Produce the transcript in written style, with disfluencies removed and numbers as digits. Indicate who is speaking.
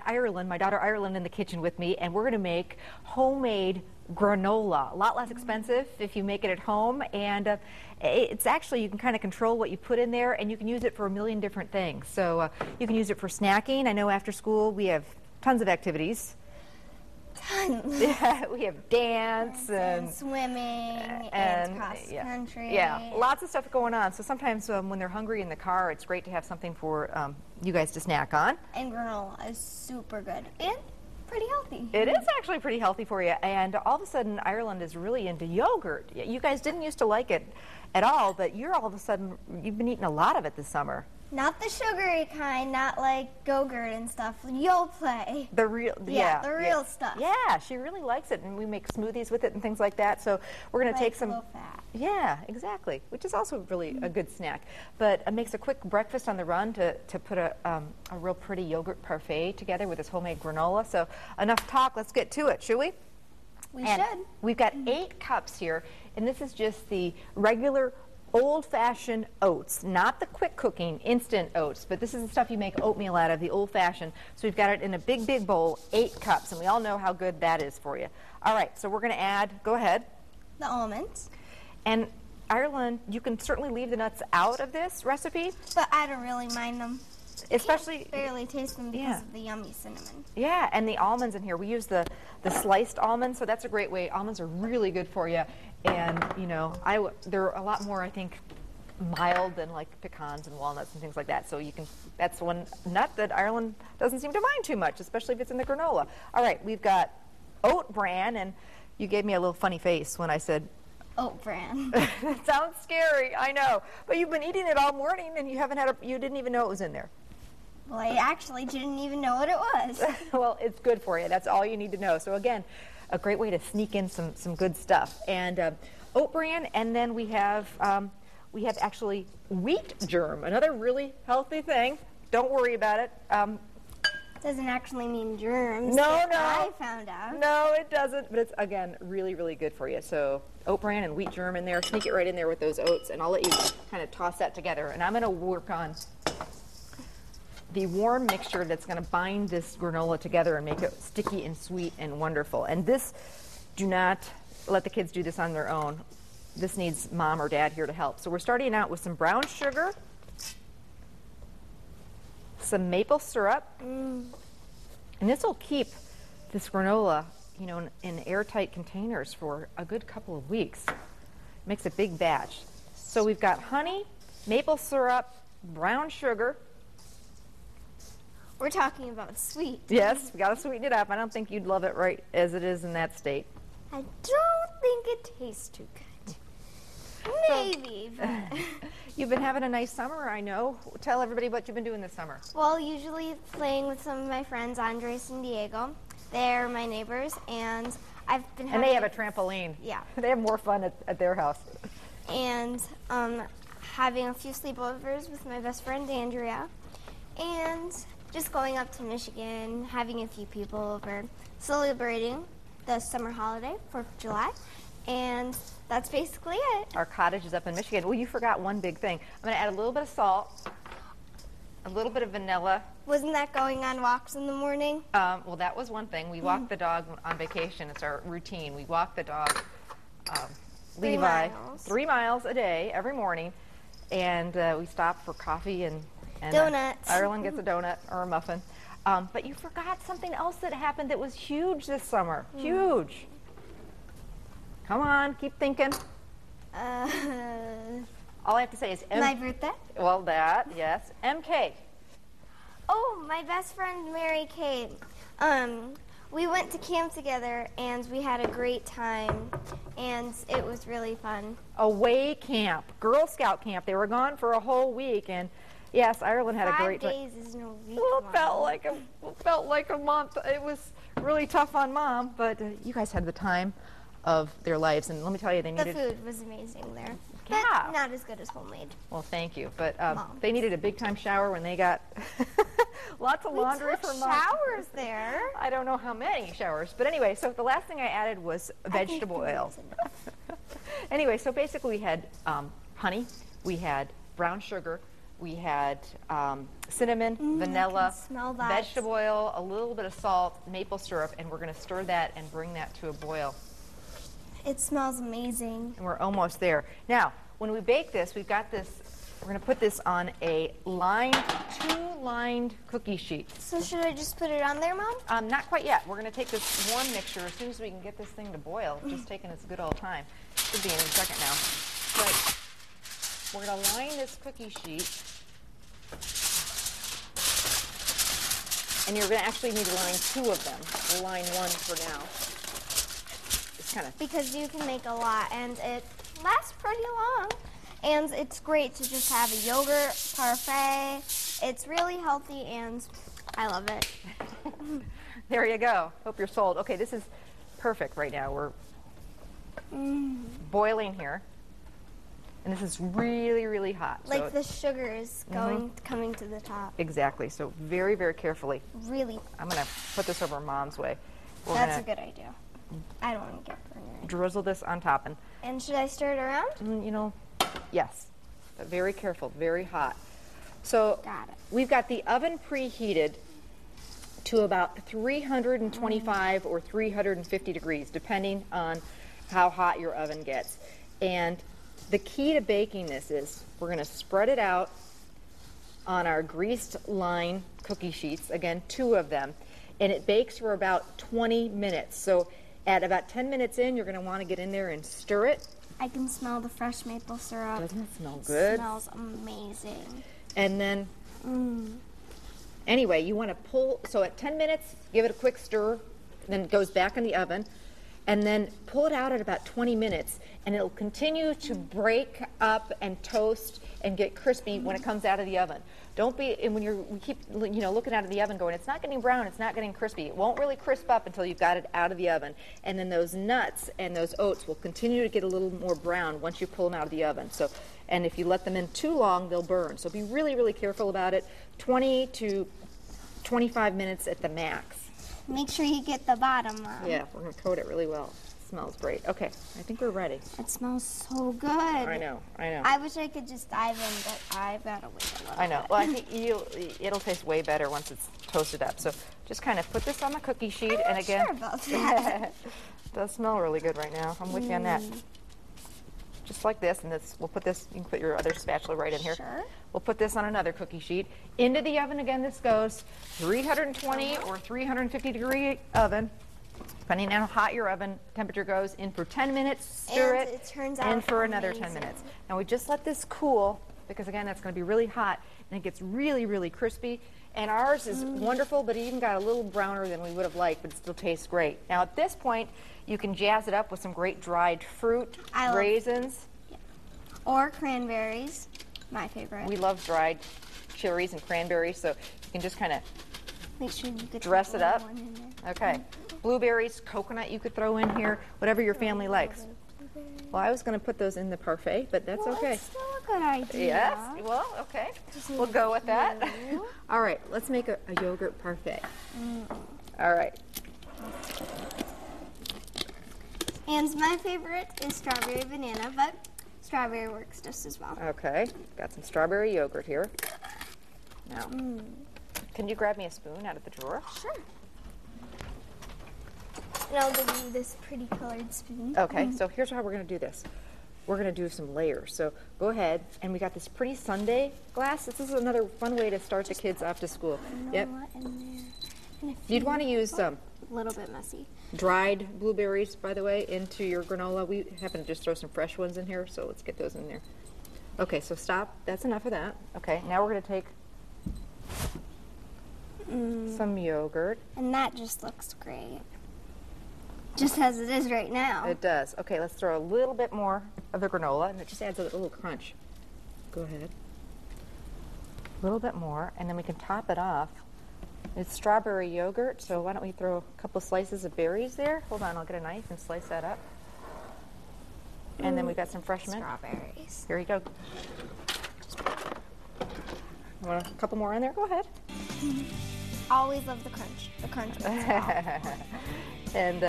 Speaker 1: Ireland, my daughter Ireland, in the kitchen with me, and we're going to make homemade granola. A lot less expensive if you make it at home, and it's actually, you can kind of control what you put in there, and you can use it for a million different things. So you can use it for snacking. I know after school we have tons of activities.
Speaker 2: Tons.
Speaker 1: Yeah, we have dance and
Speaker 2: swimming and cross country.
Speaker 1: Yeah, lots of stuff going on. So sometimes when they're hungry in the car, it's great to have something for you guys to snack on.
Speaker 2: And granola is super good and pretty healthy.
Speaker 1: It is actually pretty healthy for you. And all of a sudden, Ireland is really into yogurt. You guys didn't used to like it at all, but you're all of a sudden, you've been eating a lot of it this summer.
Speaker 2: Not the sugary kind, not like Go-Gurt and stuff. You'll play.
Speaker 1: The real,
Speaker 2: the real stuff.
Speaker 1: Yeah, she really likes it, and we make smoothies with it and things like that. So we're going to take some.
Speaker 2: Low fat.
Speaker 1: Yeah, exactly, which is also really a good snack. But it makes a quick breakfast on the run to put a real pretty yogurt parfait together with this homemade granola. So enough talk, let's get to it, should we?
Speaker 2: We should.
Speaker 1: We've got 8 cups here, and this is just the regular old-fashioned oats, not the quick cooking instant oats, but this is the stuff you make oatmeal out of, the old-fashioned. So we've got it in a big, big bowl, 8 cups, and we all know how good that is for you. All right, so we're going to add, go ahead.
Speaker 2: The almonds.
Speaker 1: And Ireland, you can certainly leave the nuts out of this recipe.
Speaker 2: But I don't really mind them.
Speaker 1: Especially,
Speaker 2: I can barely taste them because of the yummy cinnamon.
Speaker 1: Yeah, and the almonds in here, we use the sliced almonds, so that's a great way. Almonds are really good for you. And, you know, they're a lot more, I think, mild than like pecans and walnuts and things like that. So you can, that's one nut that Ireland doesn't seem to mind too much, especially if it's in the granola. All right, we've got oat bran, and you gave me a little funny face when I said
Speaker 2: oat bran.
Speaker 1: That sounds scary, I know. But you've been eating it all morning, and you haven't had you didn't even know it was in there.
Speaker 2: Well, I actually didn't even know what it was.
Speaker 1: Well, it's good for you. That's all you need to know. So again, a great way to sneak in some good stuff. And oat bran, and then we have actually wheat germ, another really healthy thing. Don't worry about it.
Speaker 2: Doesn't actually mean germs.
Speaker 1: No.
Speaker 2: I found out.
Speaker 1: No, it doesn't. But it's, again, really, really good for you. So oat bran and wheat germ in there. Sneak it right in there with those oats, and I'll let you kind of toss that together. And I'm going to work on the warm mixture that's going to bind this granola together and make it sticky and sweet and wonderful. And this, do not let the kids do this on their own. This needs mom or dad here to help. So we're starting out with some brown sugar, some maple syrup, and this will keep this granola, you know, in airtight containers for a good couple of weeks. Makes a big batch. So we've got honey, maple syrup, brown sugar.
Speaker 2: We're talking about sweet.
Speaker 1: Yes, we got to sweeten it up. I don't think you'd love it right as it is in that state.
Speaker 2: I don't think it tastes too good. Maybe, but...
Speaker 1: You've been having a nice summer, I know. Tell everybody what you've been doing this summer.
Speaker 2: Well, usually playing with some of my friends, Andres and Diego. They're my neighbors, and I've been having...
Speaker 1: And they have a trampoline.
Speaker 2: Yeah.
Speaker 1: They have more fun at their house.
Speaker 2: And having a few sleepovers with my best friend, Andrea. And just going up to Michigan, having a few people over, celebrating the summer holiday, 4th of July. And that's basically it.
Speaker 1: Our cottage is up in Michigan. Well, you forgot one big thing. I'm going to add a little bit of salt, a little bit of vanilla.
Speaker 2: Wasn't that going on walks in the morning?
Speaker 1: Well, that was one thing. We walk the dog on vacation. It's our routine. We walk the dog, Levi, 3 miles a day every morning. And we stop for coffee and
Speaker 2: donuts.
Speaker 1: Ireland gets a donut or a muffin. But you forgot something else that happened that was huge this summer. Huge. Come on, keep thinking. All I have to say is
Speaker 2: my birthday?
Speaker 1: Well, that, yes. MK.
Speaker 2: Oh, my best friend, Mary Kate. We went to camp together, and we had a great time, and it was really fun.
Speaker 1: Away camp, Girl Scout camp. They were gone for a whole week, and yes, Ireland had a great time.
Speaker 2: 5 days is no week.
Speaker 1: Well, it felt like a month. It was really tough on Mom, but you guys had the time of their lives, and let me tell you, they needed...
Speaker 2: The food was amazing there.
Speaker 1: Yeah.
Speaker 2: But not as good as homemade.
Speaker 1: Well, thank you, but they needed a big-time shower when they got lots of laundry for Mom.
Speaker 2: Showers there.
Speaker 1: I don't know how many showers, but anyway, so the last thing I added was vegetable oil. Anyway, so basically we had honey, we had brown sugar, we had cinnamon,
Speaker 2: I can
Speaker 1: vanilla,
Speaker 2: smell that.
Speaker 1: vegetable oil, a little bit of salt, maple syrup, and we're going to stir that and bring that to a boil.
Speaker 2: It smells amazing.
Speaker 1: And we're almost there. Now, when we bake this, we've got this, we're going to put this on a two-lined cookie sheet.
Speaker 2: So should I just put it on there, Mom?
Speaker 1: Not quite yet. We're going to take this warm mixture as soon as we can get this thing to boil. Just taking its good old time. Should be in a second now. But we're going to line this cookie sheet. And you're going to actually need to line 2 of them. We'll line 1 for now. It's kind of...
Speaker 2: Because you can make a lot, and it lasts pretty long. And it's great to just have a yogurt parfait. It's really healthy, and I love it.
Speaker 1: There you go. Hope you're sold. Okay, this is perfect right now. We're boiling here. And this is really, really hot.
Speaker 2: Like
Speaker 1: so
Speaker 2: the sugar is coming to the top.
Speaker 1: Exactly. So very, very carefully.
Speaker 2: Really.
Speaker 1: I'm going to put this over Mom's way.
Speaker 2: That's a good idea. I don't want to get burned.
Speaker 1: Drizzle this on top.
Speaker 2: And should I stir it around?
Speaker 1: You know, yes. But very careful, very hot. So
Speaker 2: Got it.
Speaker 1: we've got the oven preheated to about 325 or 350 degrees, depending on how hot your oven gets. And the key to baking this is we're going to spread it out on our greased line cookie sheets, again, 2 of them, and it bakes for about 20 minutes. So at about 10 minutes in, you're going to want to get in there and stir it.
Speaker 2: I can smell the fresh maple syrup.
Speaker 1: Doesn't it smell good?
Speaker 2: It smells amazing.
Speaker 1: And then, anyway, you want to pull, so at 10 minutes, give it a quick stir, then it goes back in the oven, and then pull it out at about 20 minutes, and it'll continue to break up and toast and get crispy when it comes out of the oven. Don't be, and when we keep, looking out of the oven going, it's not getting brown, it's not getting crispy. It won't really crisp up until you've got it out of the oven. And then those nuts and those oats will continue to get a little more brown once you pull them out of the oven. So, and if you let them in too long, they'll burn. So be really, really careful about it. 20 to 25 minutes at the max.
Speaker 2: Make sure you get the bottom on.
Speaker 1: Yeah, we're going to coat it really well. It smells great. Okay, I think we're ready.
Speaker 2: It smells so good.
Speaker 1: I know, I know.
Speaker 2: I wish I could just dive in, but I've got to wait a little
Speaker 1: I know.
Speaker 2: bit.
Speaker 1: Well, I think it'll taste way better once it's toasted up. So just kind of put this on the cookie sheet,
Speaker 2: I'm
Speaker 1: and
Speaker 2: not
Speaker 1: again,
Speaker 2: sure about that.
Speaker 1: it does smell really good right now. I'm with you on that. Just like this, and this, we'll put this. You can put your other spatula right in here.
Speaker 2: Sure.
Speaker 1: We'll put this on another cookie sheet. Into the oven again. This goes 320 or 350 degree oven, depending on how hot your oven temperature goes. In for 10 minutes. Stir
Speaker 2: And
Speaker 1: it.
Speaker 2: it turns out
Speaker 1: and for another
Speaker 2: amazing.
Speaker 1: 10 minutes. Now we just let this cool because again, that's going to be really hot, and it gets really, really crispy. And ours is wonderful, but it even got a little browner than we would have liked, but it still tastes great. Now at this point, you can jazz it up with some great dried fruit, raisins.
Speaker 2: Or cranberries, my favorite.
Speaker 1: We love dried cherries and cranberries, so you can just kind of
Speaker 2: Make sure you get
Speaker 1: dress
Speaker 2: the
Speaker 1: it up.
Speaker 2: one in there.
Speaker 1: Okay. Blueberries, coconut you could throw in here, whatever your family likes. Well, I was going to put those in the parfait, but that's okay.
Speaker 2: It's still a good idea.
Speaker 1: Yes, well, okay. We'll go with that. All right, let's make a yogurt parfait. All right.
Speaker 2: And my favorite is strawberry banana, but strawberry works just as well.
Speaker 1: Okay, got some strawberry yogurt here. Now, can you grab me a spoon out of the drawer?
Speaker 2: Sure. And I'll give you this pretty colored spoon.
Speaker 1: Okay, so here's how we're going to do this. We're going to do some layers. So go ahead, and we got this pretty sundae glass. This is another fun way to start the kids off to school. Yep.
Speaker 2: In there. And a
Speaker 1: You'd want to use
Speaker 2: a little bit messy.
Speaker 1: dried blueberries, by the way, into your granola. We happen to just throw some fresh ones in here, so let's get those in there. Okay, so stop. That's enough of that. Okay, now we're going to take some yogurt.
Speaker 2: And that just looks great. Just as it is right now.
Speaker 1: It does. Okay, let's throw a little bit more of the granola, and it just adds a little crunch. Go ahead. A little bit more, and then we can top it off. It's strawberry yogurt, so why don't we throw a couple slices of berries there? Hold on, I'll get a knife and slice that up. And then we got some fresh mint.
Speaker 2: Strawberries.
Speaker 1: Here you go. You want a couple more in there? Go ahead.
Speaker 2: Always love the crunch. The crunch.
Speaker 1: And